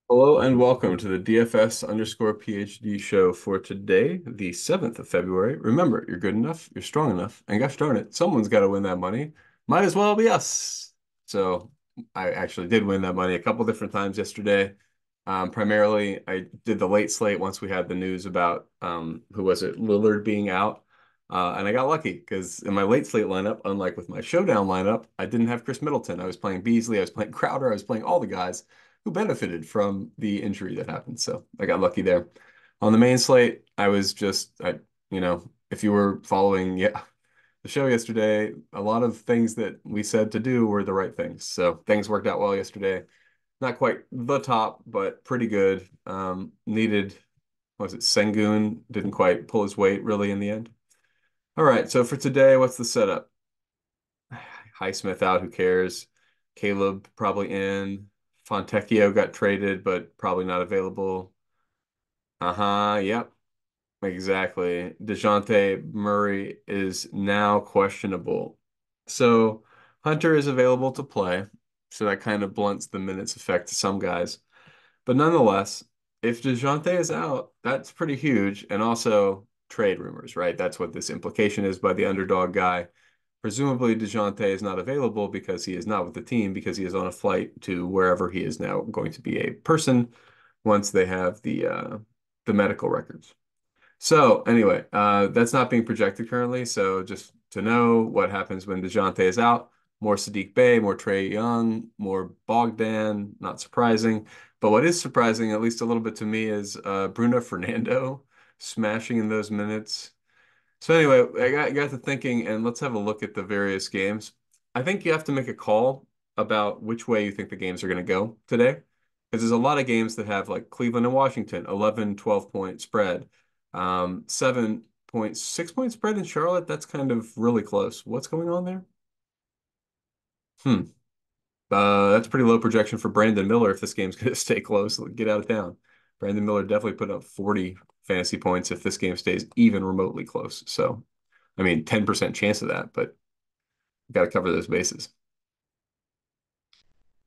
Hello and welcome to the DFS underscore PhD show for today, the 7th of February. Remember, you're good enough, you're strong enough, and gosh darn it, someone's got to win that money. Might as well be us. So I actually did win that money a couple different times yesterday. Primarily, I did the late slate once we had the news about who was it, Lillard being out. And I got lucky because in my late slate lineup, unlike with my showdown lineup, I didn't have Chris Middleton. I was playing Beasley, I was playing Crowder, I was playing all the guys who benefited from the injury that happened. So I got lucky there. On the main slate, I was if you were following, the show yesterday, a lot of things that we said to do were the right things. So things worked out well yesterday. Not quite the top, but pretty good. Needed, what was it, Sengun? Didn't quite pull his weight really in the end. All right, so for today, what's the setup? Highsmith out, who cares? Caleb probably in. Fontecchio got traded, but probably not available. Uh-huh, yep, exactly. DeJounte Murray is now questionable. So Hunter is available to play, so that kind of blunts the minutes effect to some guys. But nonetheless, if DeJounte is out, that's pretty huge. And also trade rumors, right? That's what this implication is by the underdog guy. Presumably, DeJounte is not available because he is not with the team because he is on a flight to wherever he is now going to be a person once they have the medical records. So anyway, that's not being projected currently. So just to know what happens when DeJounte is out, more Sadiq Bey, more Trey Young, more Bogdan, not surprising. But what is surprising, at least a little bit to me, is Bruno Fernando smashing in those minutes. So anyway, I got to thinking, and let's have a look at the various games. I think you have to make a call about which way you think the games are going to go today. Because there's a lot of games that have like Cleveland and Washington, 11, 12 point spread. 7.6 point spread in Charlotte. That's kind of really close. What's going on there? Hmm. That's pretty low projection for Brandon Miller if this game's going to stay close. Get out of town. Brandon Miller definitely put up 40 fantasy points if this game stays even remotely close. So, I mean, 10% chance of that, but got to cover those bases.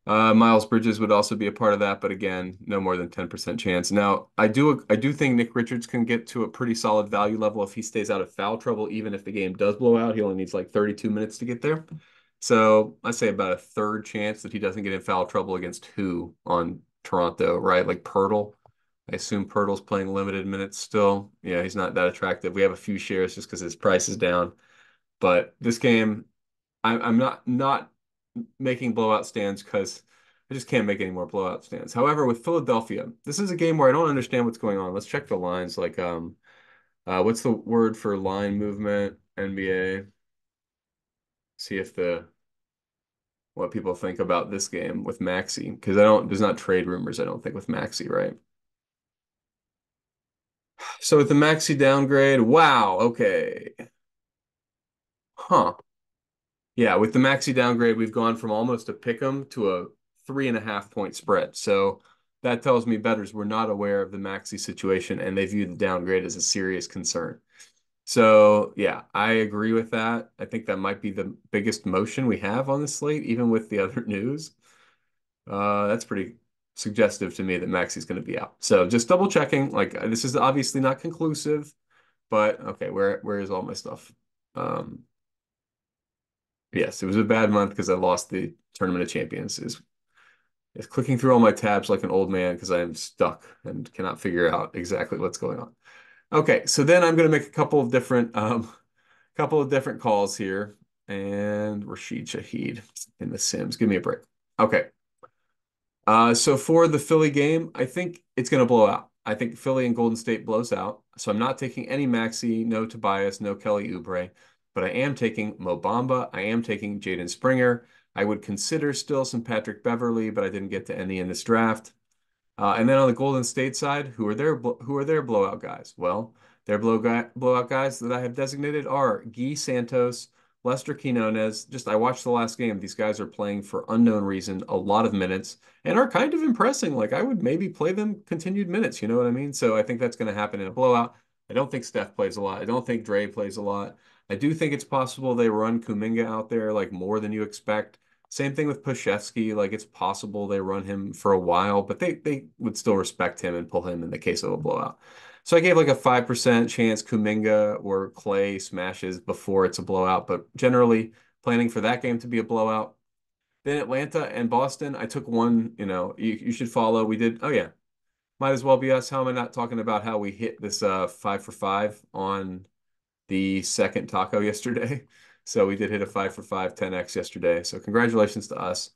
Miles Bridges would also be a part of that, but again, no more than 10% chance. Now, I do think Nick Richards can get to a pretty solid value level if he stays out of foul trouble, even if the game does blow out. He only needs like 32 minutes to get there. So I say about a third chance that he doesn't get in foul trouble against who on Toronto, right? Like Pirtle. I assume Pirtle's playing limited minutes still. Yeah, he's not that attractive. We have a few shares just because his price is down. But this game, I'm not making blowout stands because I just can't make any more blowout stands. However, with Philadelphia, this is a game where I don't understand what's going on. Let's check the lines. Like, what's the word for line movement, NBA? See if the what people think about this game with Maxi because I don't. There's not trade rumors. I don't think with Maxi, right? So with the Maxi downgrade, wow. Okay, huh? Yeah, with the Maxi downgrade, we've gone from almost a pick 'em to a 3.5 point spread. So that tells me bettors were not aware of the Maxi situation and they view the downgrade as a serious concern. So yeah, I agree with that. I think that might be the biggest motion we have on the slate, even with the other news. That's pretty suggestive to me that Maxi's going to be out. So just double checking. Like this is obviously not conclusive, but okay, where is all my stuff? Um, Yes, it was a bad month because I lost the Tournament of Champions. Is clicking through all my tabs like an old man because I am stuck and cannot figure out exactly what's going on. Okay, so then I'm going to make a couple of different calls here. And Rashid Shaheed in The Sims. Give me a break. Okay. So for the Philly game, I think it's going to blow out. I think Philly and Golden State blows out. So I'm not taking any Maxi, no Tobias, no Kelly Oubre, but I am taking Mo Bamba. I am taking Jaden Springer. I would consider still some Patrick Beverly, but I didn't get to any in this draft. And then on the Golden State side, who are their blowout guys? Well, their blowout guys that I have designated are Guy Santos, Lester Quinones. Just I watched the last game. These guys are playing for unknown reason, a lot of minutes, and are kind of impressing. Like I would maybe play them continued minutes. You know what I mean? So I think that's going to happen in a blowout. I don't think Steph plays a lot. I don't think Dre plays a lot. I do think it's possible they run Kuminga out there like more than you expect. Same thing with Pashevsky. Like it's possible they run him for a while, but they would still respect him and pull him in the case of a blowout. So I gave like a 5% chance Kuminga or Clay smashes before it's a blowout, but generally planning for that game to be a blowout. Then Atlanta and Boston, I took one, you should follow. We did, oh yeah, might as well be us. How am I not talking about how we hit this 5 for 5 on the second taco yesterday? So we did hit a 5 for 5 10x yesterday. So congratulations to us.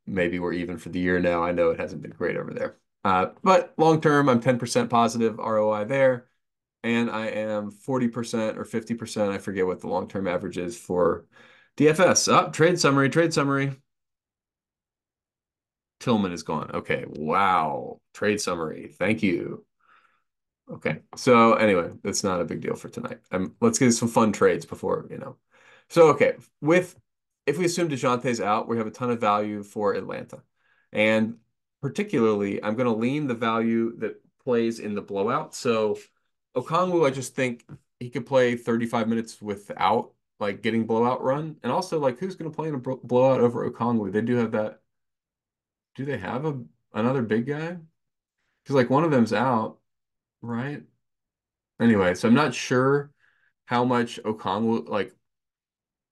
Maybe we're even for the year now. I know it hasn't been great over there. But long term, I'm 10% positive ROI there. And I am 40% or 50%. I forget what the long term average is for DFS. Trade summary, trade summary. Tillman is gone. Okay. Wow. Trade summary. Thank you. Okay. So anyway, that's not a big deal for tonight. Let's get some fun trades before. So okay, with if we assume DeJounte's out, we have a ton of value for Atlanta. And particularly, I'm going to lean the value that plays in the blowout. So Okongwu, I just think he could play 35 minutes without like getting blowout run. And also like who's going to play in a blowout over Okongwu? They do have that. Do they have another big guy? Because like one of them's out, right? Anyway, so I'm not sure how much Okongwu, like,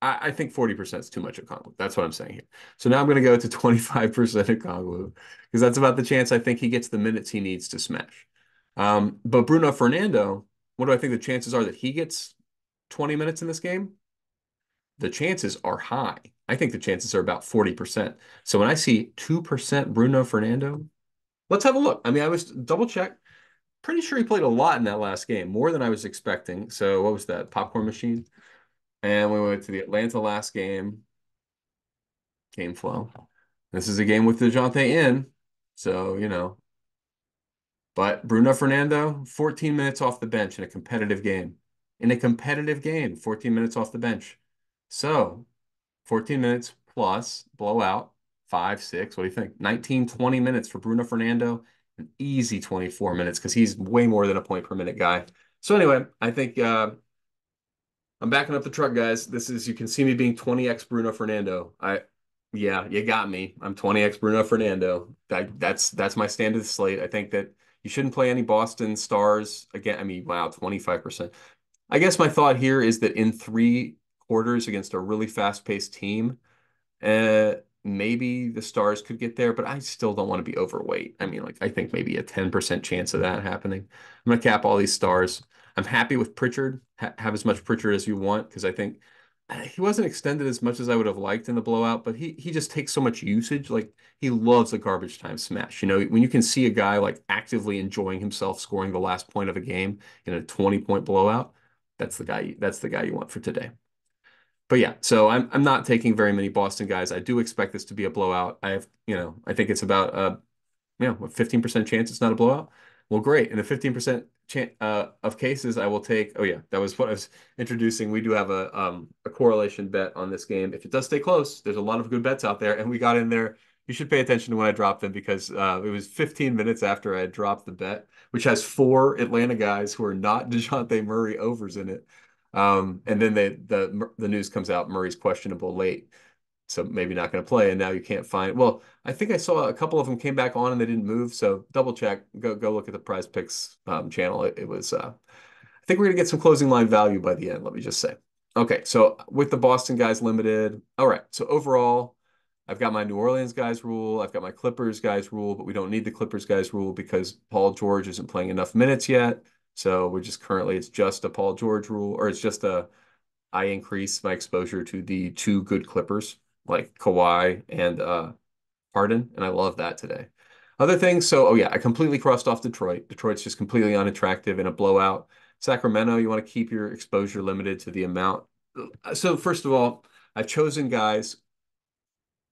I think 40% is too much Okongwu. That's what I'm saying here. So now I'm going to go to 25% Okongwu because that's about the chance I think he gets the minutes he needs to smash. But Bruno Fernando, what do I think the chances are that he gets 20 minutes in this game? The chances are high. I think the chances are about 40%. So when I see 2% Bruno Fernando, let's have a look. I mean, I was double check. Pretty sure he played a lot in that last game, more than I was expecting. So what was that? Popcorn machine? And we went to the Atlanta last game. Game flow. This is a game with DeJounte in. So. But Bruno Fernando, 14 minutes off the bench in a competitive game. In a competitive game, 14 minutes off the bench. So 14 minutes plus blowout, 5, 6. What do you think? 19, 20 minutes for Bruno Fernando. An easy 24 minutes because he's way more than a point per minute guy. So anyway, I think I'm backing up the truck, guys. You can see me being 20x Bruno Fernando. Yeah, you got me. I'm 20x Bruno Fernando. That's my stand of the slate. I think that you shouldn't play any Boston Stars again. I mean, wow, 25%. I guess my thought here is that in 3 quarters against a really fast-paced team, uh, maybe the Stars could get there, but I still don't want to be overweight. I mean, like I think maybe a 10% chance of that happening. I'm gonna cap all these Stars. I'm happy with Pritchard. Have as much Pritchard as you want because I think he wasn't extended as much as I would have liked in the blowout, but he just takes so much usage. Like he loves a garbage time smash. When you can see a guy like actively enjoying himself scoring the last point of a game in a 20-point blowout, that's the guy. That's the guy you want for today. But yeah, so I'm not taking very many Boston guys. I do expect this to be a blowout. I think it's about a 15% chance it's not a blowout. Well, great. In the 15% chance of cases, I will take. Oh yeah, that was what I was introducing. We do have a correlation bet on this game. If it does stay close, there's a lot of good bets out there, and we got in there. You should pay attention to when I dropped them because it was 15 minutes after I had dropped the bet, which has 4 Atlanta guys who are not DeJounte Murray overs in it. And then the news comes out Murray's questionable late, so maybe not going to play. And now you can't find. Well, I think I saw a couple of them came back on and they didn't move. So double check. Go look at the Prize Picks channel. It was. I think we're going to get some closing line value by the end. Let me just say. Okay, so with the Boston guys limited. All right. So overall, I've got my New Orleans guys rule. I've got my Clippers guys rule, but we don't need the Clippers guys rule because Paul George isn't playing enough minutes yet. So it's just a Paul George rule, or it's just I increase my exposure to the 2 good Clippers like Kawhi and Harden, and I love that today. Other things, so oh yeah, I completely crossed off Detroit. Detroit's just completely unattractive in a blowout. Sacramento, you want to keep your exposure limited to the amount. So first of all, I've chosen guys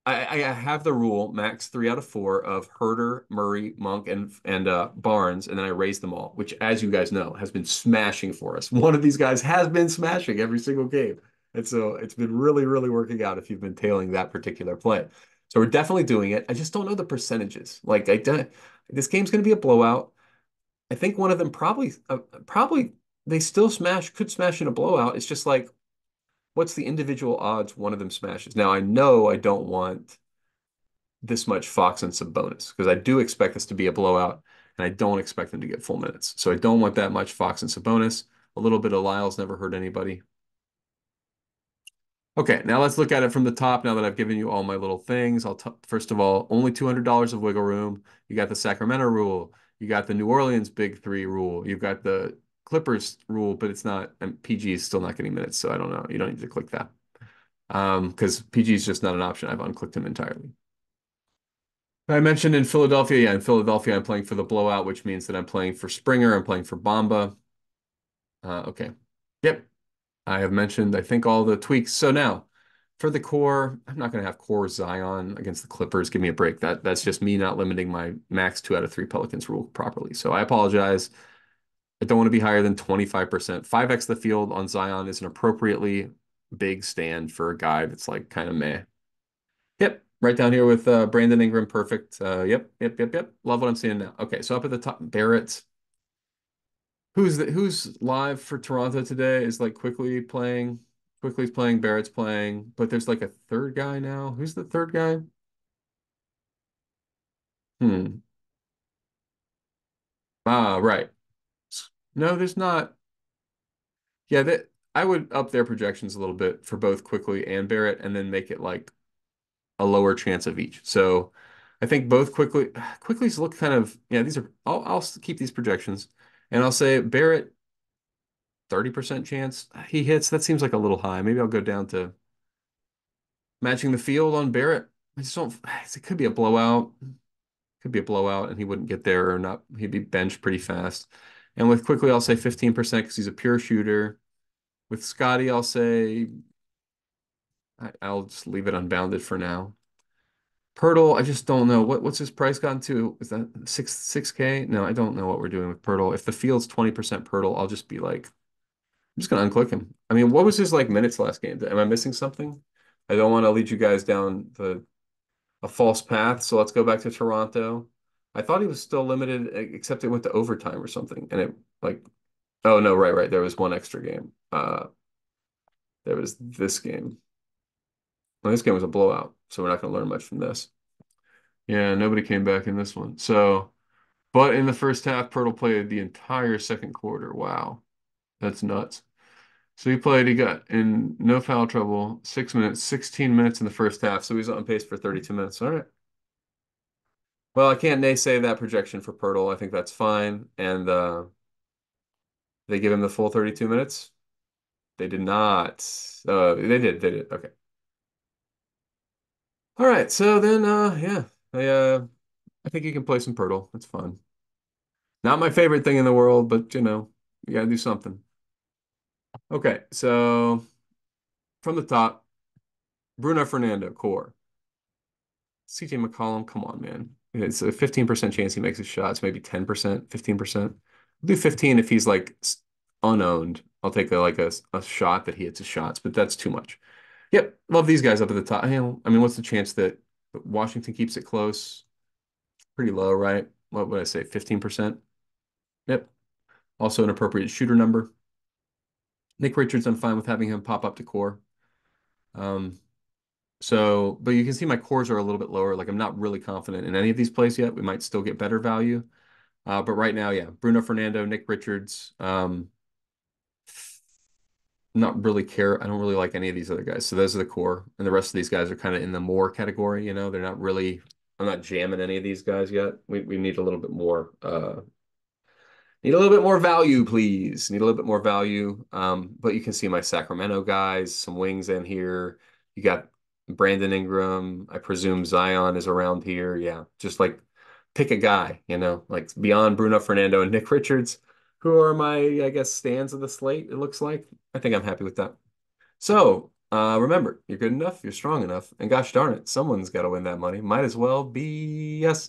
I have the rule max 3 out of 4 of Huerter, Murray, Monk, and Barnes, and then I raise them all, which, as you guys know, has been smashing for us. One of these guys has been smashing every single game, and so it's been really, really working out if you've been tailing that particular play. So we're definitely doing it. I just don't know the percentages. Like this game's going to be a blowout. I think one of them probably they still could smash in a blowout. It's just like What's the individual odds one of them smashes? Now, I know I don't want this much Fox and some bonus because I do expect this to be a blowout and I don't expect them to get full minutes. So I don't want that much Fox and Sabonis. A little bit of Lyles never hurt anybody. Okay, now let's look at it from the top now that I've given you all my little things. First of all, only $200 of wiggle room. You got the Sacramento rule. You got the New Orleans Big Three rule. You've got the Clippers rule, but it's not, and PG is still not getting minutes, so I don't know. You don't need to click that. Because PG is just not an option. I've unclicked him entirely. I mentioned in Philadelphia, yeah, in Philadelphia, I'm playing for the blowout, which means that I'm playing for Springer, I'm playing for Bamba. Okay. Yep. I have mentioned, I think, all the tweaks. So now, for the core, I'm not going to have core Zion against the Clippers. Give me a break. That's just me not limiting my max 2 out of 3 Pelicans rule properly. So I apologize. I don't want to be higher than 25%. 5x the field on Zion is an appropriately big stand for a guy that's like kind of meh. Yep, right down here with Brandon Ingram, perfect. Yep. Love what I'm seeing now. Okay, so up at the top, Barrett. Who's live for Toronto today is like quickly playing. Quickly's playing, Barrett's playing, but there's like a third guy now. Who's the third guy? Hmm. Ah, right. No, there's not. Yeah, that I would up their projections a little bit for both Quickly and Barrett, and then make it like a lower chance of each. So I think both Quickly's look kind of yeah. These are I'll keep these projections, and I'll say Barrett 30% chance he hits. That seems like a little high. Maybe I'll go down to matching the field on Barrett. I just don't. It could be a blowout. Could be a blowout, and he wouldn't get there or not. He'd be benched pretty fast. And with Quickly, I'll say 15% because he's a pure shooter. With Scotty, I'll say I'll just leave it unbounded for now. Pirtle, I just don't know. What's his price gotten to? Is that six K? No, I don't know what we're doing with Pirtle. If the field's 20% Pirtle, I'll just be like, I'm just gonna unclick him. I mean, what was his like minutes last game? Am I missing something? I don't want to lead you guys down a false path. So let's go back to Toronto. I thought he was still limited, except it went to overtime or something. And it like, oh no, right. There was one extra game. There was this game. Well, this game was a blowout, so we're not going to learn much from this. Yeah, nobody came back in this one. So, but in the first half, Pirtle played the entire second quarter. Wow, that's nuts. So he got in no foul trouble, 6 minutes, 16 minutes in the first half. So he's on pace for 32 minutes. All right. Well, I can't naysay that projection for Pirtle. I think that's fine. And they give him the full 32 minutes. They did not. They did. They did. Okay. All right. So then, yeah, I think you can play some Pirtle. It's fun. Not my favorite thing in the world, but you gotta do something. Okay. So from the top, Bruno Fernando, core. CJ McCollum, come on, man. It's a 15% chance he makes his shots, maybe 10%, 15%. I'll do 15 if he's like unowned. I'll take a shot that he hits his shots, but that's too much. Yep, love these guys up at the top. I mean, what's the chance that Washington keeps it close? Pretty low, right? What would I say? 15%? Yep. Also an appropriate shooter number. Nick Richards, I'm fine with having him pop up to core. Um, but you can see my cores are a little bit lower. Like I'm not really confident in any of these plays yet. We might still get better value. But right now, yeah, Bruno Fernando, Nick Richards. Not really care. I don't really like any of these other guys. So those are the core, and the rest of these guys are kind of in the more category. They're not really. I'm not jamming any of these guys yet. We need a little bit more. Need a little bit more value, please. Need a little bit more value. But you can see my Sacramento guys, some wings in here. You got Brandon Ingram. I presume Zion is around here. Yeah, just like pick a guy, like beyond Bruno Fernando and Nick Richards, who are my, I guess, stands of the slate, it looks like. I think I'm happy with that. So remember, you're good enough, you're strong enough, and gosh darn it, someone's got to win that money. Might as well be us.